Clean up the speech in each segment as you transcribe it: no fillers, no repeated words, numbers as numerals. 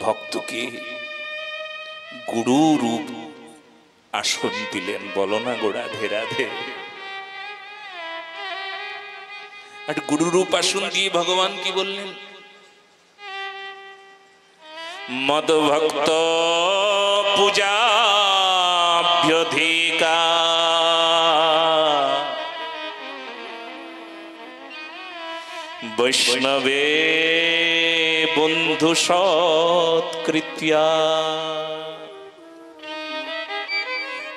ভক্তকে গুরু রূপ আসন দিলেন। বলো না গো রাধে রাধে। আর গুরু রূপ আসন দিয়ে ভগবান কি বললেন? মদ ভক্ত পূজাভ্যধিকা বৈষ্ণবে বন্ধু সৎকৃত্যা।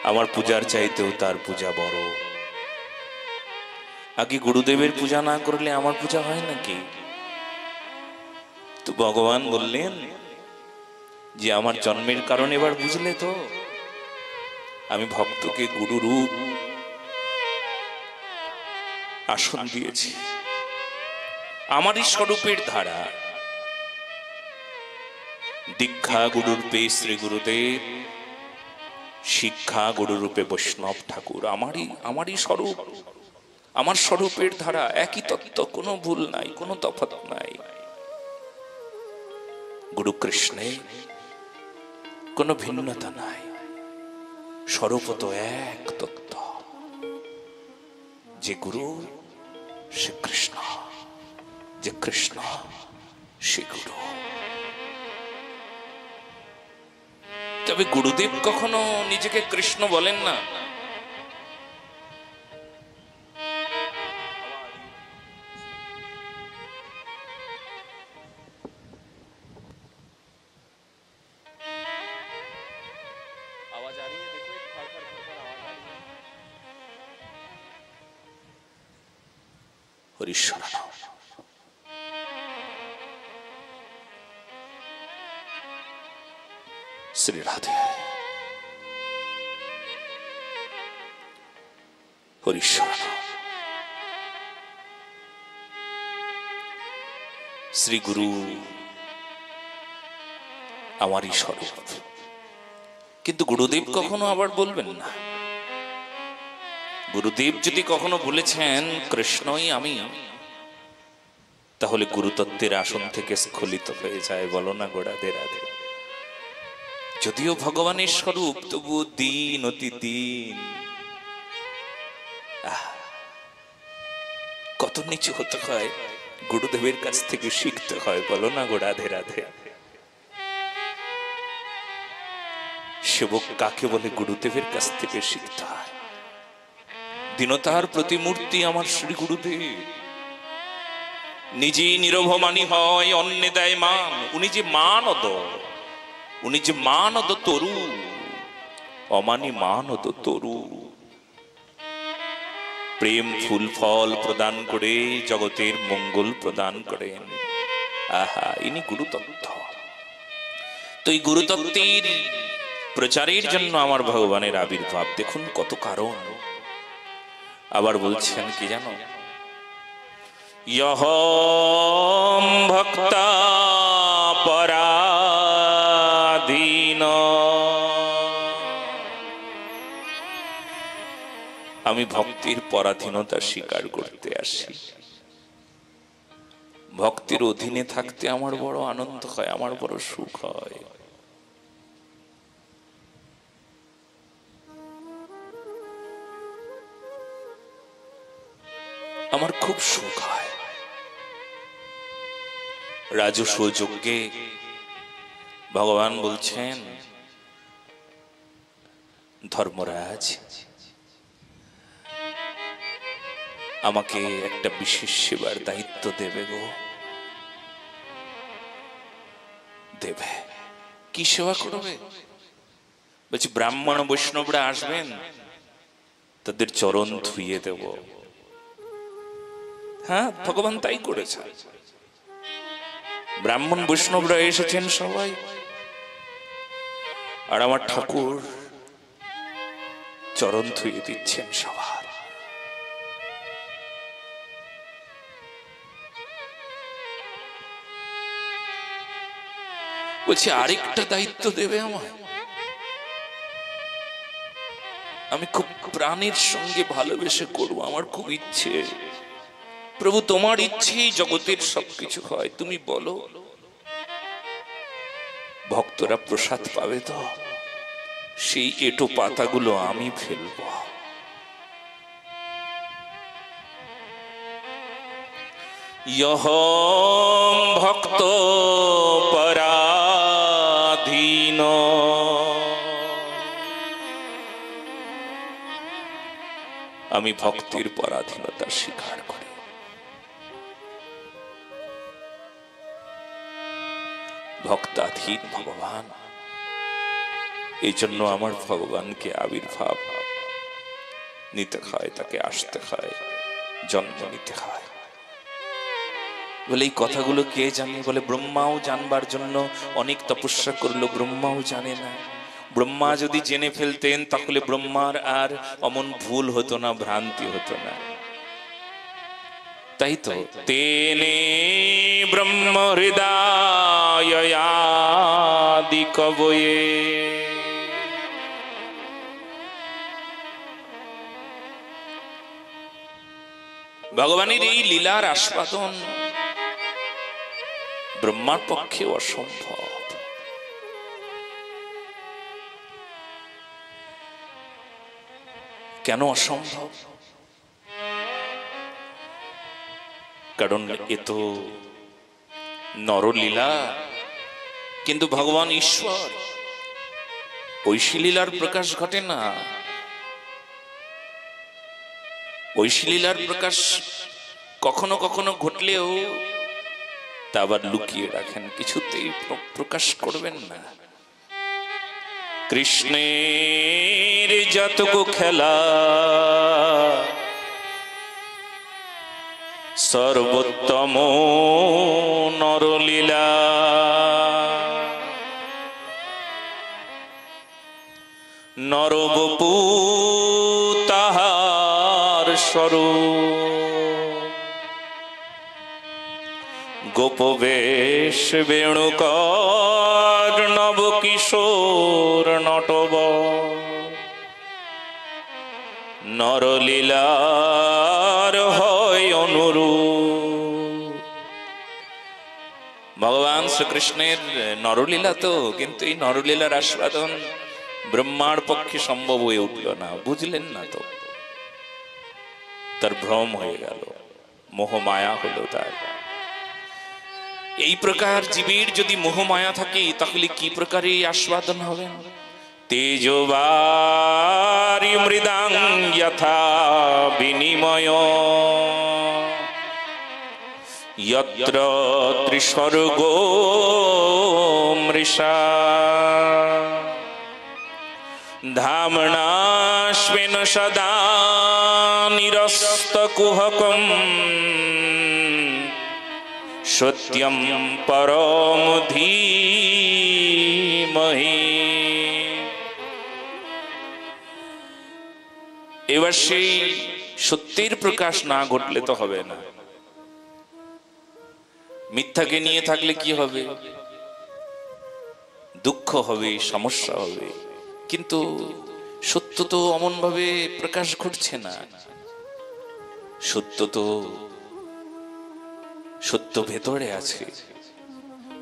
আমার পূজার চাইতেও তার পূজা বড়। আগে গুরুদেবের পূজা না করলে আমার পূজা হয় নাকি? তো ভগবান বললেন যে আমার জন্মের কারণ এবার বুঝলে তো, আমি ভক্তকে গুরু রূপ আসন দিয়েছি। আমারই স্বরূপের ধারা। দীক্ষা গুরুরূপে শ্রী গুরুদেব, শিক্ষা গুরুরূপে বৈষ্ণব ঠাকুর। আমারই স্বরূপ, আমার স্বরূপের ধারা, একই তত্ত্ব, কোনো ভুল নাই, কোনো তফাৎ নাই। গুরু কৃষ্ণে কোনো ভিন্নতা নাই, স্বরূপ তো এক তত্ত্ব। যে গুরু সে কৃষ্ণ, যে কৃষ্ণ সে গুরু। তবে গুরুদেব কখনো নিজেকে কৃষ্ণ বলেন না। হরিশ্বর শ্রী রাধে, হরিশ্বর শ্রী গুরু আমারই স্বরূপ। কিন্তু গুরুদেব কখনো আবার বলবেন না। গুরুদেব যদি কখনো বলেছেন কৃষ্ণই আমি, তাহলে গুরুতত্ত্বের আসন থেকে স্খলিত হয়ে যায়। বলো না গো রাধে রাধে। যদিও ভগবানের স্বরূপ, তবু দিন অতি দিন। কত নিচু হতে হয়, গুরুদেবের কাছ থেকে শিখতে হয়। বলো না গো রাধে রাধে। সেবক কাকে বলে? গুরুদেবের কাছ থেকে শিখতে হয়। দীনতার প্রতিমূর্তি আমার শ্রী গুরুদেব। নিজেই নিরভমানী হয়, অন্যে দেয় মান। উনি যে মানদ, উনি যে মানদ তরু, অমানি মানদ তরু। প্রেম ফুল ফল প্রদান করে জগতের মঙ্গল প্রদান করেন। আহা, ইনি গুরুতত্ত্ব। তো এই গুরুতত্ত্বের প্রচারের জন্য আমার ভগবানের আবির্ভাব। দেখুন কত কারণ। আবার বলছেন কি জানো? ইহম ভক্তা পরাধীন। আমি ভক্তির পরাধীনতা স্বীকার করতে আসি। ভক্তির অধীনে থাকতে আমার বড় আনন্দ হয়, আমার বড় সুখ হয়। আমার খুব সুখ হয়। রাজস্ব যজ্ঞে ভগবান বলছেন, ধর্মরাজ আমাকে একটা বিশেষ সেবার দায়িত্ব দেবে গো। দেবে। কি সেবা করবে? বলছি ব্রাহ্মণ বৈষ্ণবরা আসবেন, তাদের চরণ ধুইয়ে দেব। হ্যাঁ, ভগবান তাই করেছে। ব্রাহ্মণ বৈষ্ণবরা এসেছেন সবাই, আর আমার ঠাকুর চরণ ধুইয়ে দিচ্ছেন সবার। বলছি আরেকটা দায়িত্ব দেবে আমায়। আমি খুব প্রাণের সঙ্গে ভালোবেসে করবো, আমার খুব ইচ্ছে। প্রভু তোমার ইচ্ছেই জগতের সবকিছু হয়, তুমি বলো। ভক্তরা প্রসাদ পাবে তো, সেই এঁটো পাতাগুলো আমি ফেলব। ইহ ভক্ত পরাধীন, আমি ভক্তির পরাধীনতা স্বীকার করি। ভক্তাধীন ভগবান, এই জন্য আমার ভগবানকে আবির্ভাব নিতে হয়, তাকে আসতে হয়, জন্ম নিতে হয়। বলে এই কথাগুলো কে জানে? বলে ব্রহ্মাও জানবার জন্য অনেক তপস্যা করলো, ব্রহ্মাও জানে না। ব্রহ্মা যদি জেনে ফেলতেন তাহলে ব্রহ্মার আর অমন ভুল হতো না, ভ্রান্তি হতো না। তাই তো তেনে ব্রহ্ম হৃদয়াদি কবয়ে, ভগবানের এই লীলার আস্বাদন ব্রহ্মার পক্ষে অসম্ভব। কেন অসম্ভব? কারণ এ তো নরলীলা, কিন্তু ভগবান ঈশ্বর, ঐশী লীলার প্রকাশ ঘটে না। ঐশী লীলার প্রকাশ কখনো কখনো ঘটলেও তা আবার লুকিয়ে রাখেন, কিছুতেই প্রকাশ করবেন না। কৃষ্ণের যতগো খেলা সর্বোত্তম নরলীলা, নরবপু তাহার স্বরূপ, গোপবেশ বেণুকর নব কিশোর নটব, নরলীলার হয় অনুরূপ। ভগবান শ্রীকৃষ্ণের নরলীলা তো, কিন্তু এই নরলীলার আস্বাদন ব্রহ্মার পক্ষে সম্ভব হয়ে উঠল না। বুঝলেন না তো, তার ভ্রম হয়ে গেল, মোহমায়া হলো তার। এই প্রকার জীবের যদি মোহমায়া থাকে তাহলে কি প্রকারে আস্বাদন হবে? তেজবারি মৃদাং যথা বিনিময়, যত্র ত্রিসর্গ মৃষা, ধামনাস্মিন সদা নিরস্তকুহকম, সত্যম পরম ধীমহি। এবার সেই সত্যের প্রকাশ না ঘটলে তো হবে না। মিথ্যাকে নিয়ে থাকলে কি হবে? দুঃখ হবে, সমস্যা হবে। কিন্তু সত্য তো অমন ভাবে প্রকাশ ঘটছে না। সত্য ভেতরে আছে,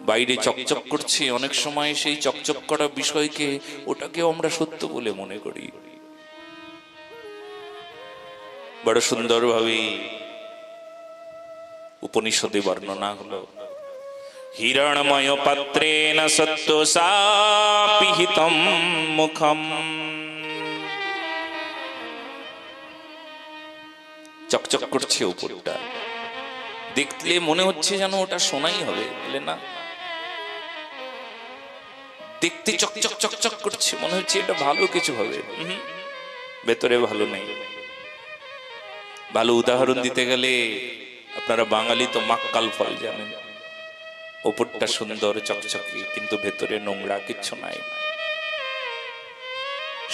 বাইরে চকচক করছে। অনেক সময় সেই চকচক করা বিষয়কে ওটাকেও আমরা সত্য বলে মনে করি। বড় সুন্দর ভাবে উপনিষদে বর্ণনা হলো, হিরণময় পাত্রেণ সত্ত্বসা পিহিতম মুখম। চকচক করছে উপরটা, দেখলে মনে হচ্ছে যেন ওটা সোনাই হবে, বলে না, দেখতে চকচক চকচক করছে, মনে হচ্ছে এটা ভালো কিছু হবে, ভেতরে ভালো নেই। ভালো উদাহরণ দিতে গেলে আপনারা বাঙালি তো মাক্কাল ফল জানেন, ওপরটা সুন্দর চকচকে কিন্তু ভেতরে নোংরা, কিচ্ছু নাই।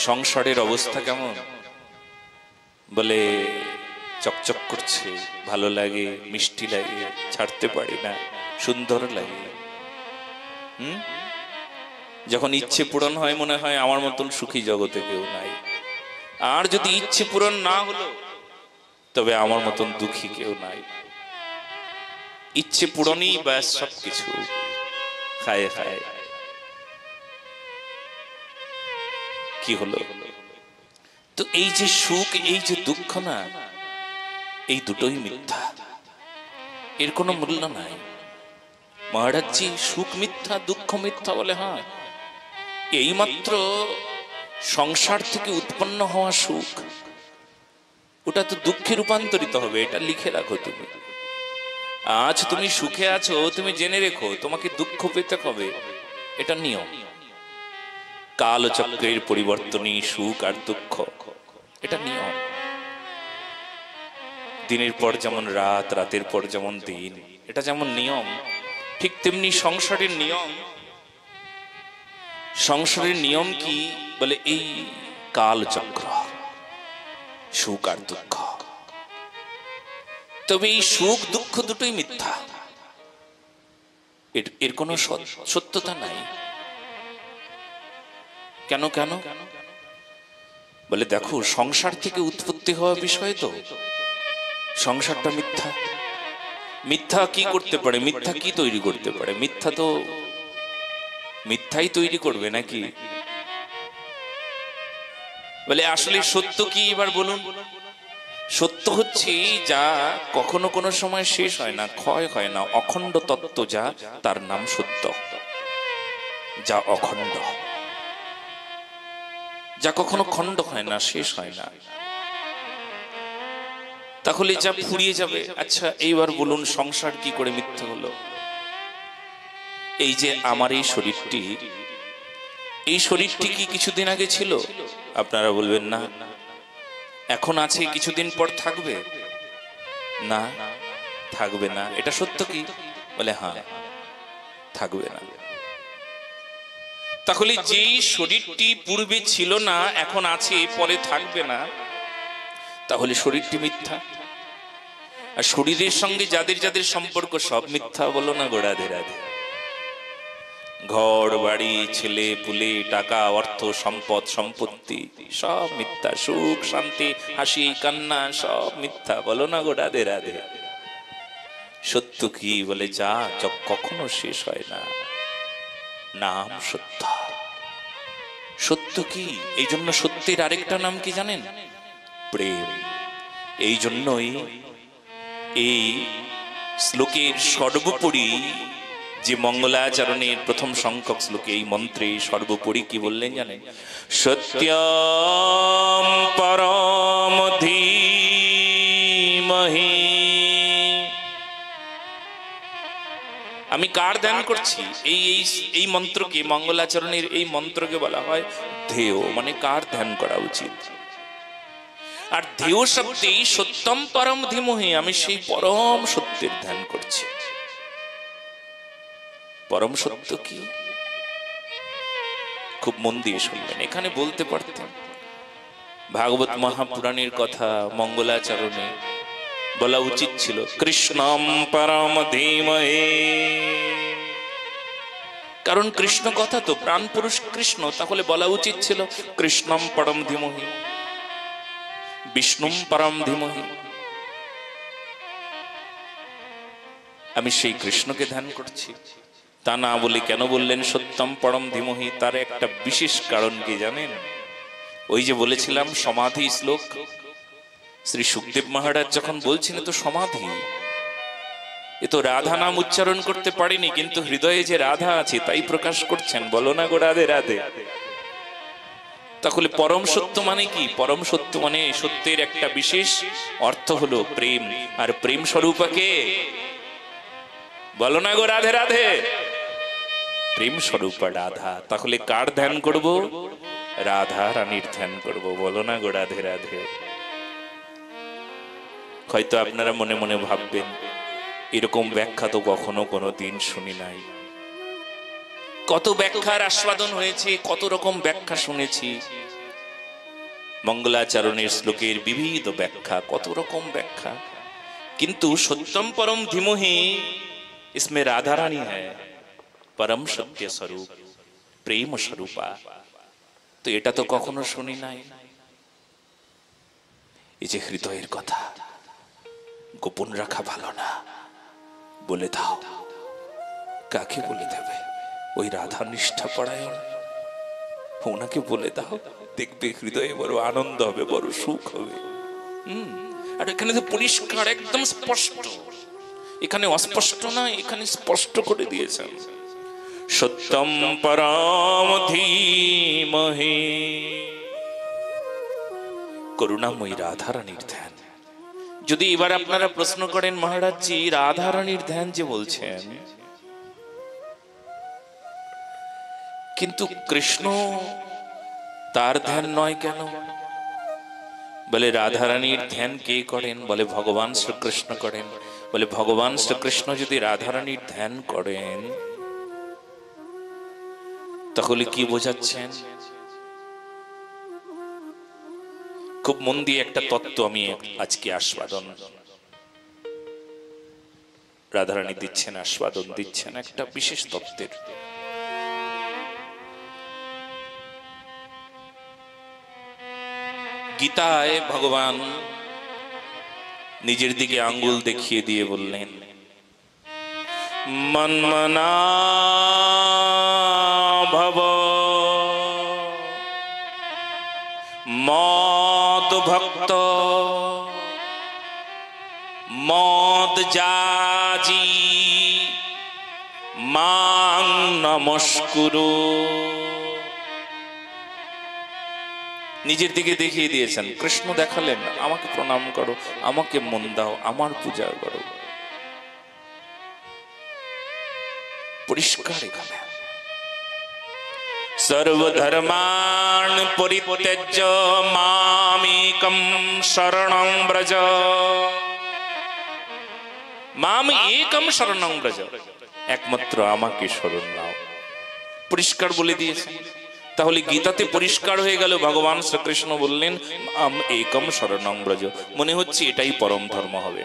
সংসারের অবস্থা কেমন? বলে চকচক করছে, ভালো লাগে, মিষ্টি লাগে, ছাড়তে পারি না, সুন্দর লাগে। যখন ইচ্ছে পূরণ হয় মনে হয় আমার মতন সুখী জগতে কেউ নাই। আর যদি ইচ্ছে পূরণ না হলো তবে আমার মতন দুঃখী কেউ নাই। ইচ্ছে পূরণই ব্যাস সবকিছু, খায় খায়। কি হলো? তো এই যে সুখ, এই যে দুঃখ না, এই দুটোই মিথ্যা, এর কোনো মূল্য নাই। মহারাজজি সুখ মিথ্যা, দুঃখ মিথ্যা বলে? হ্যাঁ, এইমাত্র সংসার থেকে উৎপন্ন হওয়া সুখ, ওটা তো দুঃখে রূপান্তরিত হবে, এটা লিখে রাখো তুমি। আজ তুমি সুখে আছো, তুমি জেনে রেখো তোমাকে দুঃখ পেতে হবে, এটা নিয়ম। কালচক্রের পরিবর্তনই সুখ আর দুঃখ, এটা নিয়ম। দিনের পর যেমন রাত, রাতের পর যেমন দিন, এটা যেমন নিয়ম, ঠিক তেমনি সংসারের নিয়ম। সংসারের নিয়ম কি বলে? এই কালচক্র, সুখ আর দুঃখ। তবে এই সুখ দুঃখ দুটোই মিথ্যা, এর কোনো সত্যতা নাই। কেন কেন বলে? দেখো, সংসার থেকে উৎপত্তি হওয়া বিষয় তো, সংসারটা মিথ্যা। মিথ্যা কি করতে পারে? মিথ্যা কি তৈরি করতে পারে? মিথ্যা তো মিথ্যাই তৈরি করবে নাকি? বলে আসলে সত্য কি এবার বলুন? সত্য হচ্ছে যা কখনো কোনো সময় শেষ হয় না, ক্ষয় হয় না, অখণ্ড তত্ত্ব যা, তার নাম সত্য। যা অখণ্ড, যা কখনো খণ্ড হয় না, শেষ হয় না, তাহলে যা ফুরিয়ে যাবে। আচ্ছা এইবার বলুন, সংসার কি করে মিথ্যা হলো? এই যে আমার এই শরীরটি, এই শরীরটি কি কিছুদিন আগে ছিল? আপনারা বলবেন না। এখন আছে, কিছুদিন পর থাকবে না? থাকবে না, এটা সত্য কি? বলে হ্যাঁ, থাকবে না। তাহলে যেই শরীরটি পূর্বে ছিল না, এখন আছে, পরে থাকবে না, তাহলে শরীরটি মিথ্যা। আর শরীরের সঙ্গে যাদের যাদের সম্পর্ক, সব মিথ্যা। বলো না গো রাধে রাধে? ঘর বাড়ি, ছেলে পুলে, টাকা অর্থ সম্পদ সম্পত্তি, সব মিথ্যা। সুখ শান্তি, হাসি কান্না, সব মিথ্যা। বলো না গো রাধে রাধে? সত্য কি? বলে যা কখনো শেষ হয় না, নাম সত্য। সত্য কি? এই জন্য সত্যের আরেকটা নাম কি জানেন? প্রেম। এই জন্যই এই শ্লোকের সর্বোপরি যে মঙ্গলাচরণের প্রথম সংখ্যক শ্লোকে, এই মন্ত্রে সর্বোপরি কি বললেন জানেন? সত্যম পরম ধীমহি। আমি কার ধ্যান করছি? এই মন্ত্রকে, মঙ্গলাচরণের এই মন্ত্রকে বলা হয় ধ্যেয়, মানে কার ধ্যান করা উচিত। আর ধ্যেয় শব্দে সত্যম পরম ধীমহি, আমি সেই পরম সত্যের ধ্যান করছি। পরম সত্য কি? খুব মন দিয়ে শুনবেন। এখানে বলতে পারতেন ভাগবত মহাপুরাণের কথা, মঙ্গলাচরণে বলা উচিত ছিল কৃষ্ণম পরম ধীমহি। কারণ কৃষ্ণ কথা তো, প্রাণ পুরুষ কৃষ্ণ, তাহলে বলা উচিত ছিল কৃষ্ণম পরম ধীমহি, বিষ্ণুম পরম ধীমহি। আমি সেই কৃষ্ণকে ধ্যান করছি, তা না বলে কেন বললেন সত্যম পরম ধীমহি? তার একটা বিশেষ কারণ কি জানেন? ওই যে বলেছিলাম সমাধি শ্লোক, শ্রী সুখদেব মহারাজ যখন বলছেন তো সমাধি, এ তো রাধা নাম উচ্চারণ করতে পারেনি, কিন্তু হৃদয়ে যে রাধা আছে তাই প্রকাশ করছেন। বলো না গো রাধে রাধে? তাহলে পরম সত্য মানে কি? পরম সত্য মানে সত্যের একটা বিশেষ অর্থ হলো প্রেম। আর প্রেম স্বরূপাকে বলো না গো রাধে রাধে? প্রেম স্বরূপা রাধা। তাহলে কার ধ্যান করব? রাধা রানীর ধ্যান করব। বলো না গো রাধে রাধে? হয়তো আপনারা মনে মনে ভাববেন এরকম ব্যাখ্যা তো কখনো কোনো দিন শুনি নাই। কত ব্যাখ্যার আস্বাদন হয়েছে, কত রকম ব্যাখ্যা শুনেছি। মঙ্গলাচরণের শ্লোকের বিবিধ ব্যাখ্যা, কত রকম ব্যাখ্যা, কিন্তু সত্যম পরম ধীমহি इसमें राधा रानी है, परम सत्य स्वरूप, प्रेम स्वरूपा। তো এটা তো কখনো শুনি নাই। এই যে হৃদয়ের কথা গোপন রাখা ভালো না, বলে দাও। কাকে বলে দেবে? ওই রাধা নিষ্ঠা পরায়ণ, ওনাকে বলে দাও, দেখবে হৃদয়ে বড় আনন্দ হবে, বড় সুখ হবে। আর এখানে তো পরিষ্কার একদম স্পষ্ট, এখানে অস্পষ্ট না, এখানে স্পষ্ট করে দিয়েছেন সত্যম পরম ধীমহি। করুণাময়ী রাধারানীর ধ্যান। যদি এবার আপনারা প্রশ্ন করেন মহারাজজি রাধারানীর ধ্যান যে বলছেন, কিন্তু কৃষ্ণ তার ধ্যান নয় কেন? বলে রাধারানীর ধ্যান কে করেন? বলে ভগবান শ্রীকৃষ্ণ করেন। বলে ভগবান শ্রীকৃষ্ণ যদি রাধারানীর ধ্যান করেন তাহলে কি বোঝাচ্ছেন? খুব মন দিয়ে একটা তত্ত্ব আমি আজকে আস্বাদন, রাধারানী দিচ্ছেন, আস্বাদন দিচ্ছেন একটা বিশেষ তত্ত্বের। গীতায় ভগবান নিজের দিকে আঙ্গুল দেখিয়ে দিয়ে বললেন মন্মনা ভব মদ ভক্ত মদ যাজি মাং নমস্কুরু। নিজের দিকে দেখিয়ে দিয়েছেন, কৃষ্ণ দেখালেন আমাকে প্রণাম করো, আমাকে মন দাও, আমার পূজা করো। পরিষ্কার এখানে সর্বধর্মাণ পরিত্যজ্য মামেকম শরণং ব্রজ, মাম একম শরণং ব্রজ, একমাত্র আমাকে শরণ নাও। পরিষ্কার বলে দিয়েছেন। তাহলে গীতাতে পরিষ্কার হয়ে গেল, ভগবান শ্রীকৃষ্ণ বললেন মাম একম শরণং ব্রজ। মনে হচ্ছে এটাই পরম ধর্ম হবে,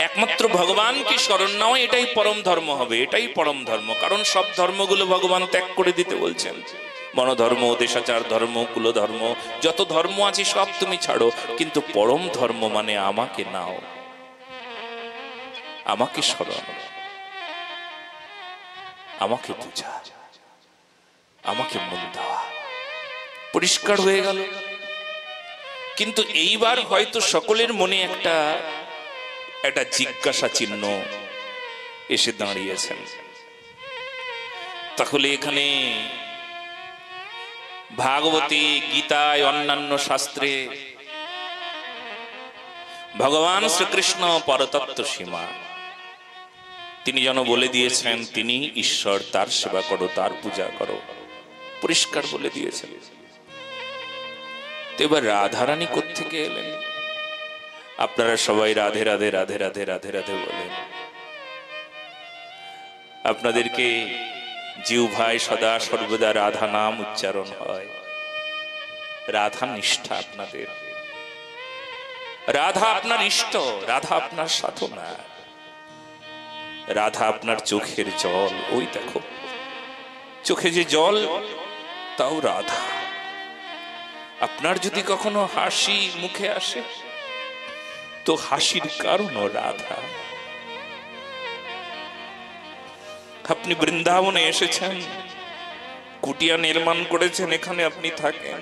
একমাত্র ভগবানকে শরণ নেওয়া এটাই পরম ধর্ম হবে, এটাই পরম ধর্ম। কারণ সব ধর্মগুলো ভগবান ত্যাগ করে দিতে বলছেন। মনোধর্ম, দেশাচার ধর্ম, কুলধর্ম, যত ধর্ম আছে সব তুমি ছাড়ো, কিন্তু পরম ধর্ম মানে আমাকে নাও, আমাকে শরণ, আমাকে পূজা, আমাকে মন দেওয়া। পরিষ্কার হয়ে গেল। কিন্তু এইবার হয়তো সকলের মনে একটা জিজ্ঞাসা চিহ্ন এসে দাঁড়িয়েছেন। তাহলে এখানে ভাগবতী, গীতায়, অন্যান্য শাস্ত্রে ভগবান শ্রীকৃষ্ণ পরতত্ত্ব সীমা, তিনি যেন বলে দিয়েছেন তিনি ঈশ্বর, তার সেবা করো, তার পূজা করো, পরিষ্কার বলে দিয়েছেন। তো এবার রাধারানী কোত্থেকে এলেন? আপনারা সবাই রাধে রাধে রাধে রাধে রাধে রাধে বলেন, আপনাদেরকে জিহ্বায় সদা সর্বদা রাধা নাম উচ্চারণ হয়, রাধা নিষ্ঠা আপনাদের, রাধা আপনার ইষ্ট, রাধা আপনার সাধনা, রাধা আপনার চোখের জল। ওই দেখো চোখে যে জল, তাও রাধা। আপনার যদি কখনো হাসি মুখে আসে তো হাসির কারণও রাধা। আপনি বৃন্দাবনে এসেছেন, কুটিয়া নির্মাণ করেছেন, এখানে আপনি থাকেন,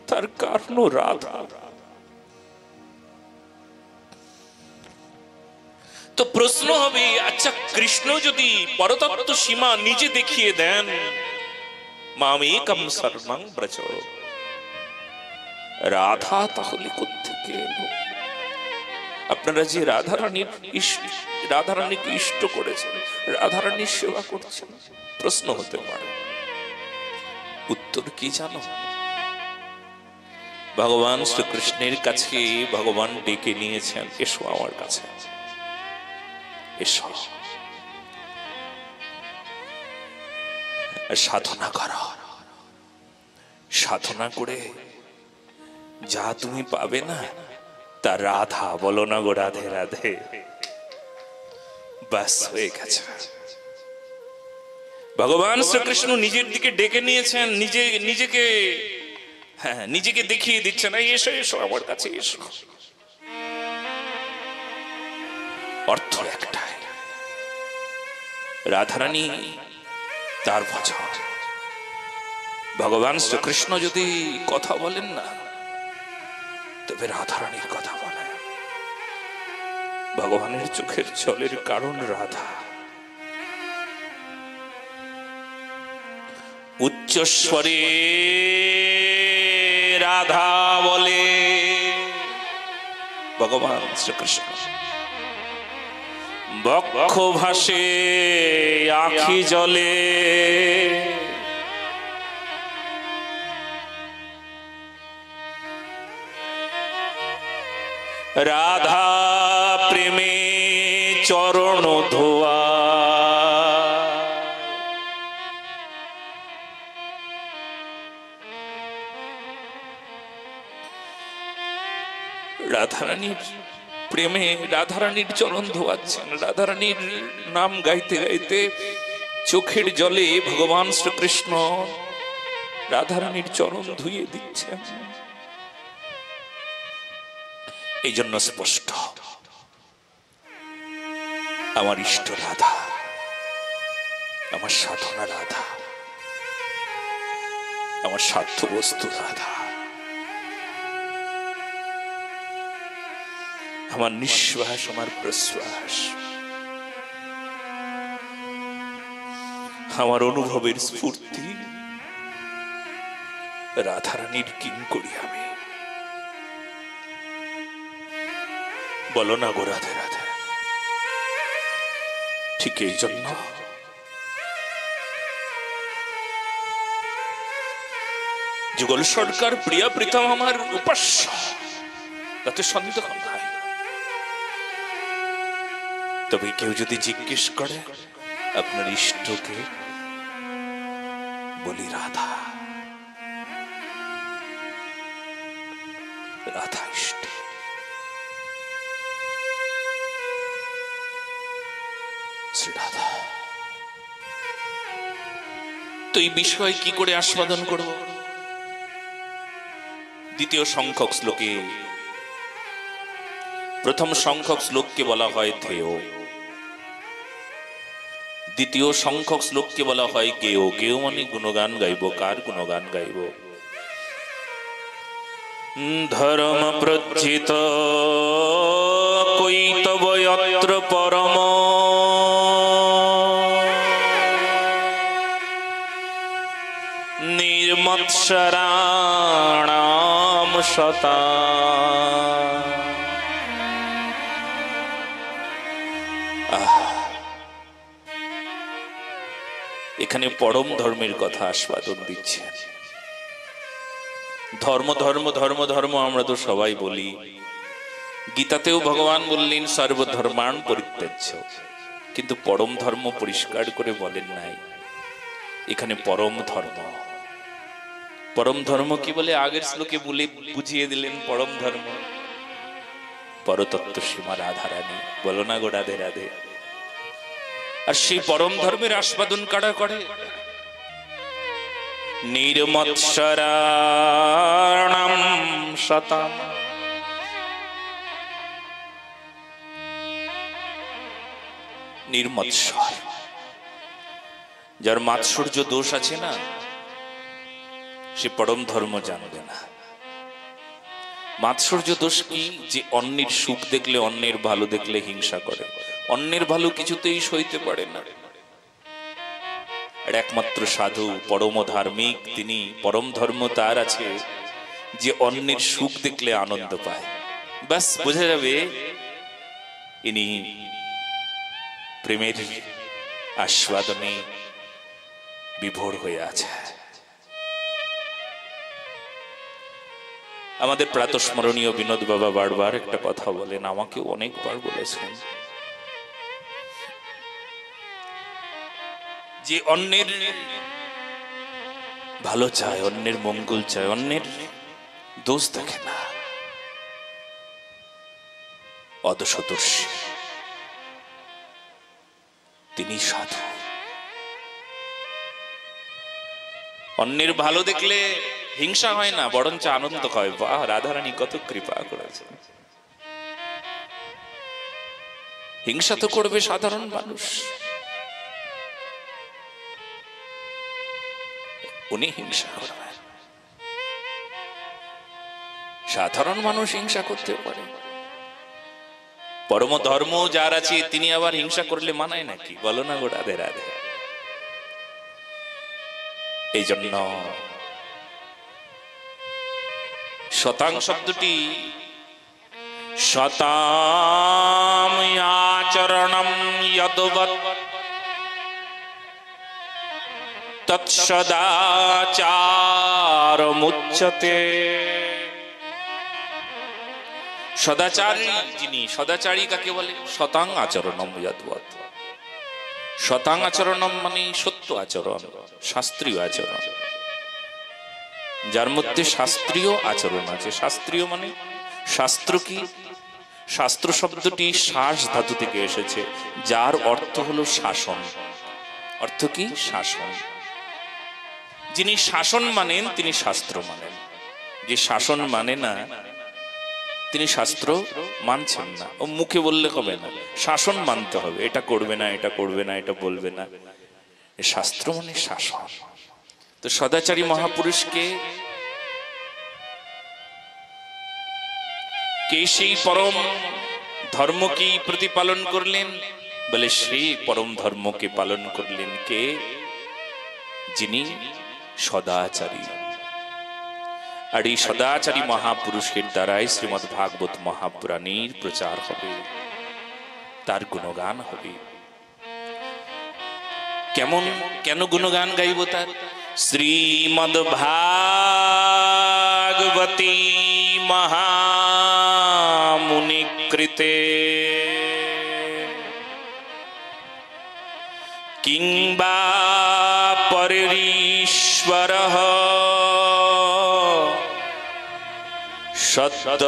তার কারণও রাধা। তো প্রশ্ন হবে, আচ্ছা কৃষ্ণ যদি পরতত্ত্ব সীমা নিজে দেখিয়ে দেন, মামেকম শরণং ব্রজ, রাধা তাহলে কোত্থেকে এলো? আপনারা যে রাধারানীকে ইষ্ট করেছেন, রাধারানীর সেবা করছেন, প্রশ্ন হতে পারে, উত্তর কি জানো? ভগবান শ্রীকৃষ্ণের কাছে ভগবান ডেকে নিয়েছেন, এসো আমার কাছে, এসো, সাধনা করো, সাধনা করে যা তুমি পাবে না তা রাধা। বলো না গো রাধে রাধে, বাস হয়ে গেছে। ভগবান শ্রীকৃষ্ণ নিজের দিকে ডেকে নিয়েছেন, নিজেকে দেখিয়ে দিচ্ছেন, এসো এসো আমার কাছে এসো। অর্থ একটাই, রাধারানী তার ভজন, ভগবান শ্রীকৃষ্ণ যদি কথা বলেন না, তবে রাধারানীর কথা বলে। ভগবানের চোখের জলের কারণ রাধা। উচ্চস্বরে রাধা বলে ভগবান শ্রীকৃষ্ণ, বক্ষ ভাসে আখি জলে, রাধা প্রেমে চরণ ধোয়া। রাধারানীর প্রেমে রাধারানীর চরণ ধোয়াচ্ছেন, রাধারানীর নাম গাইতে গাইতে চোখের জলে ভগবান শ্রীকৃষ্ণ রাধারানীর চরণ ধুইয়ে দিচ্ছেন। এই জন্য স্পষ্ট, আমার ইষ্ট রাধা, আমার সাধনা রাধা, আমার স্বার্থ বস্তু রাধা, আমার নিঃশ্বাস, আমার প্রশ্বাস, আমার অনুভবের স্ফূর্তি রাধারানীর কিঙ্করি আমি। বলো না গো রাধে রাধে। ঠিক এই জন্য যুগল সরকার প্রিয়া প্রীতম আমার উপাস্য, তাতে সন্দেহ নাই। তবে কেউ যদি জিজ্ঞেস করে আপনার ইষ্টকে, বলি রাধা, রাধা ইষ্ট। শ্রী রাধা। তো এই বিষয় কি করে আস্বাদন করব? দ্বিতীয় সংখ্যক শ্লোকে, প্রথম সংখ্যক শ্লোককে বলা হয় ধেয়, দ্বিতীয় সংখ্যক শ্লোককে বলা হয় গেয়। গেয় মানে গুণগান গাইব। কার গুণগান গাইব? ধর্ম প্রজ্জিত কৈতবয়ত্র পরম, নির্মৎসরাণাম শতা। এখানে পরম ধর্মের কথা আস্বাদন দিচ্ছে। ধর্ম ধর্ম ধর্ম ধর্ম আমরা তো সবাই বলি। গীতাতেও ভগবান বললেন সর্বধর্মাণ পরিত্যাজ্য, কিন্তু পরম ধর্ম পরিষ্কার করে বলেন নাই। এখানে পরম ধর্ম, পরম ধর্ম কি বলে আগের শ্লোকে বলে বুঝিয়ে দিলেন। পরম ধর্ম পরতত্ত্ব সীমা রাধারানী। বলো না গো রাধে রাধে। আর সেই পরম ধর্মের আস্বাদন কারা করে? নির্মৎসরাণাম শতাম। নির্মৎসর, যার মাৎসর্য দোষ আছে না, সে পরম ধর্ম জানবে না। মাৎসর্য দোষ কি? যে অন্যের সুখ দেখলে, অন্যের ভালো দেখলে হিংসা করে, অন্যের ভালো কিছুতেই সইতে পারে না। আর একমাত্র সাধু, পরম ধার্মিক, তিনি পরম ধর্ম তার আছে যে অন্যের সুখ দেখলে আনন্দ পায়। বাস বোঝা যাবে ইনি প্রেমের আস্বাদনে বিভোর হয়ে আছে। আমাদের প্রাতঃস্মরণীয় বিনোদ বাবা বারবার একটা কথা বলেন, আমাকেও অনেকবার বলেছেন, যে অন্যের ভালো চায়, অন্যের মঙ্গল চায়, অন্যের দোষ দেখে না, অদোষদর্শী, তিনি সাধু। অন্যের ভালো দেখলে হিংসা হয় না, বরঞ্চ আনন্দ হয়। বাহ, রাধারানী কত কৃপা করেছে। হিংসা তো করবে সাধারণ মানুষ, উনি হিংসা করবেন। সাধারণ মানুষ হিংসা করতে পারে, পরম ধর্ম যার আছে তিনি আবার হিংসা করলে মানায় নাকি? বলো না গো রাধে রাধে। এই জন্য শতাং শব্দটি শতাম আচরণম যদবৎ তৎসদাচারমুচ্যতে। সদাচারী যিনি, সদাচারী কাকে বলে? শতাং আচরণম যদবৎ। শতাং আচরণম মানে সত্য আচরণ, শাস্ত্রীয় আচরণ, যার মধ্যে শাস্ত্রীয় আচরণ আছে। শাস্ত্রীয় মানে শাস্ত্র কি? শাস্ত্র শব্দটি শ্বাস ধাতু থেকে এসেছে, যার অর্থ হলো শাসন। অর্থ কি? শাসন। যিনি শাসন মানেন তিনি শাস্ত্র মানেন। যে শাসন মানে না তিনি শাস্ত্র মানছেন না। ও মুখে বললে হবে না, শাসন মানতে হবে। এটা করবে না, এটা করবে না, এটা বলবে না। শাস্ত্র মানে শাসন। তো সদাচারী মহাপুরুষকে কে সেই পরম ধর্মকে প্রতিপালন করলেন? বলে সেই পরম ধর্মকে পালন করলেন কে? যিনি সদাচারী। আর এই সদাচারী মহাপুরুষের দ্বারাই শ্রীমদ্ ভাগবত মহাপুরাণের প্রচার হবে, তার গুণগান হবে। কেমন, কেন গুণগান গাইব তার? শ্রীমদ্ ভাগবতী মহামুনি কৃতে কিংবা পরেশ্বরঃ সদ্য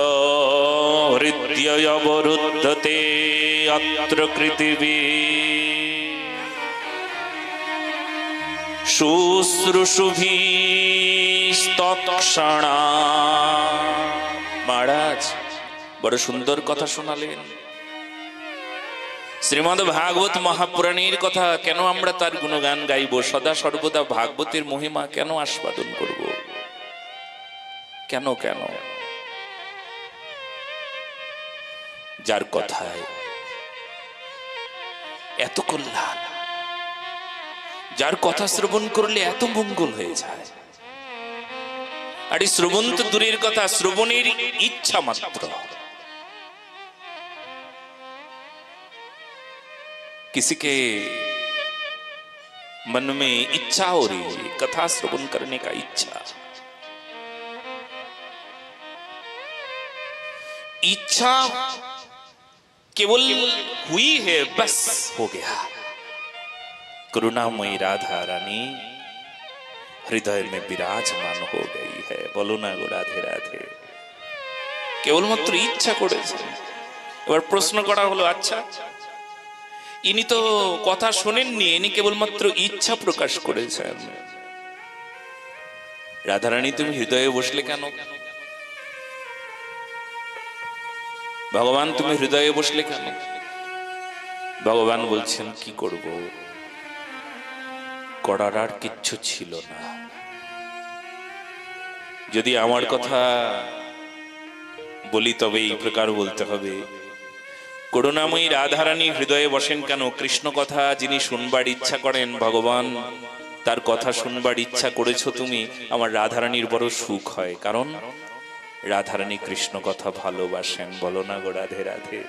হৃদয়বরুদ্ধতে অত্র পৃথিবী শুশ্রূষুভিস্তৎক্ষণা। মহারাজ বড় সুন্দর কথা শোনালেন। শ্রীমদ্ ভাগবত মহাপুরাণের কথা কেন আমরা তার গুণগান গাইব? সদা সর্বদা ভাগবতের মহিমা কেন আস্বাদন করব? কেন কেন? যার কথায় এত কল্যাণ, যার কথা শ্রবণ করলে এত মঙ্গল হয়ে যায়। আর এই শ্রবণ তো দূরের কথা, শ্রবণের ইচ্ছা মাত্র। किसी के मन में इच्छा हो रही है, कथा श्रवण करने का इच्छा, इच्छा केवल हुई है, बस हो गया। करुणामयी राधा रानी हृदय में विराजमान हो गई है। बोलो ना गो राधे राधे। केवल मात्र इच्छा করেছে। এবার প্রশ্ন করা হলো, আচ্ছা ইনি তো কথা শোনেননি, ইনি কেবলমাত্র ইচ্ছা প্রকাশ করেছেন। রাধারানী তুমি হৃদয়ে বসলে কেন? ভগবান তুমি হৃদয়ে বসলে কেন? ভগবান বলছেন কি করব, করার আর কিচ্ছু ছিল না। যদি আমার কথা বলি তবে এই প্রকার বলতে হবে, করুণাময়ী রাধারানী হৃদয়ে বসেন কেন? কৃষ্ণ কথা যিনি শুনবার ইচ্ছা করেন, ভগবান তার কথা শুনবার ইচ্ছা করেছো তুমি, আমার রাধারানীর বড় সুখ হয়। কারণ রাধারানী কৃষ্ণ কথা ভালোবাসেন। বলো না গো রাধে রাধে।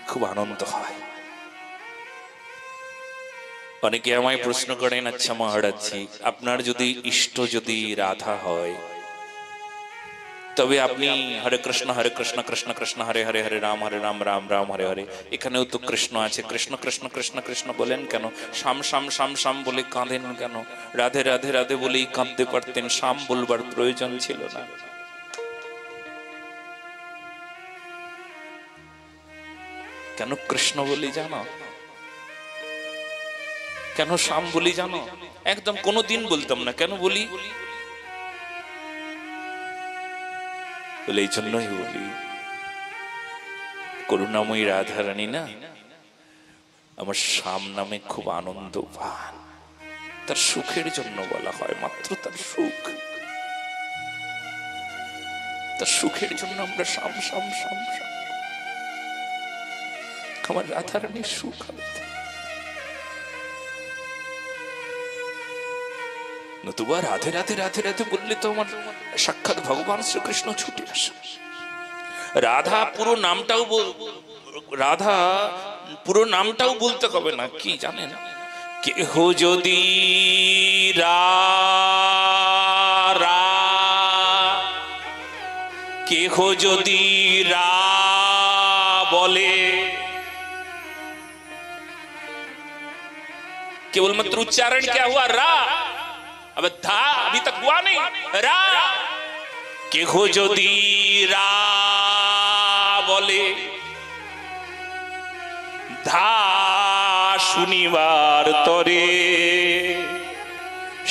খুব আনন্দ হয়। অনেকে আমায় প্রশ্ন করেন, আচ্ছা মহারাজজি, আপনার যদি ইষ্ট যদি রাধা হয় তবে আপনি হরে কৃষ্ণ কৃষ্ণ কৃষ্ণ হরে হরে, হরে রাম রাম রাম হরে হরে, এখানেও তো কৃষ্ণ আছে, কৃষ্ণ কৃষ্ণ কৃষ্ণ কৃষ্ণ বলেন কেন? শাম শাম শাম শাম বলে কাঁদেন কেন? রাধে রাধে রাধে বলেই কাঁদতে পারতেন, শাম বলবার প্রয়োজন ছিল না। কেন কৃষ্ণ বলি জানো? কেন শাম বলি জানো? একদম কোনোদিন বলতাম না। কেন বলি? বলে এই জন্যই বলি, করুণাময়ী রাধারানী না আমার শাম নামে খুব আনন্দ পান। তার সুখের জন্য বলা হয়, মাত্র তার সুখ, তার সুখের জন্য আমরা শাম শাম শাম শাম। আমার রাধারানীর সুখ হবে, নতুবা রাধে রাধে রাধে রাধে বললে তো আমার সাক্ষাৎ ভগবান শ্রীকৃষ্ণ ছুটে আসে। রাধা পুরো নামটাও বলতে হবে না, কি জানেন? কেহ যদি কেহ যদি রা বলে, केवलमात्र उच्चारण क्या हुआ? रा। अब धा अभी तक हुआ नहीं, रा। केहो जदि रा बोले, धा शुनिवार तरे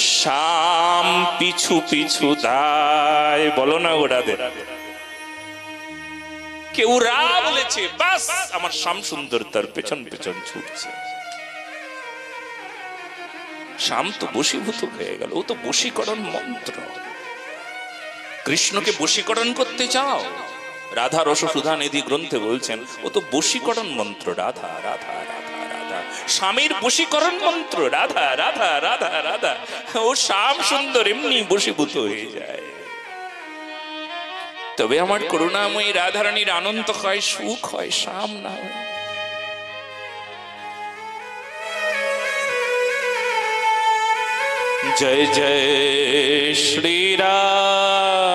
शाम पिछु पिछु धाय। बोलो ना गोड़ाদের, কেউ রা বলেছে, বাস আমার শ্যাম সুন্দর তার পেছন পেছন ছুটছে। শ্যাম তো বশীভূত হয়ে গেল, ও তো বশীকরণ মন্ত্র। কৃষ্ণকে বশীকরণ করতে চাও, রাধা রসসুধা নিধি গ্রন্থে বলছেন ও তো বশীকরণ মন্ত্র। রাধা রাধা রাধা রাধা, স্বামীর বশীকরণ মন্ত্র। রাধা রাধা রাধা রাধা, ও শ্যাম সুন্দর এমনি বশীভূত হয়ে যায়। তবে আমার করুণাময়ী রাধারানীর আনন্দ হয়, সুখ হয়, শ্যাম না হয়। जय जय श्री राधे।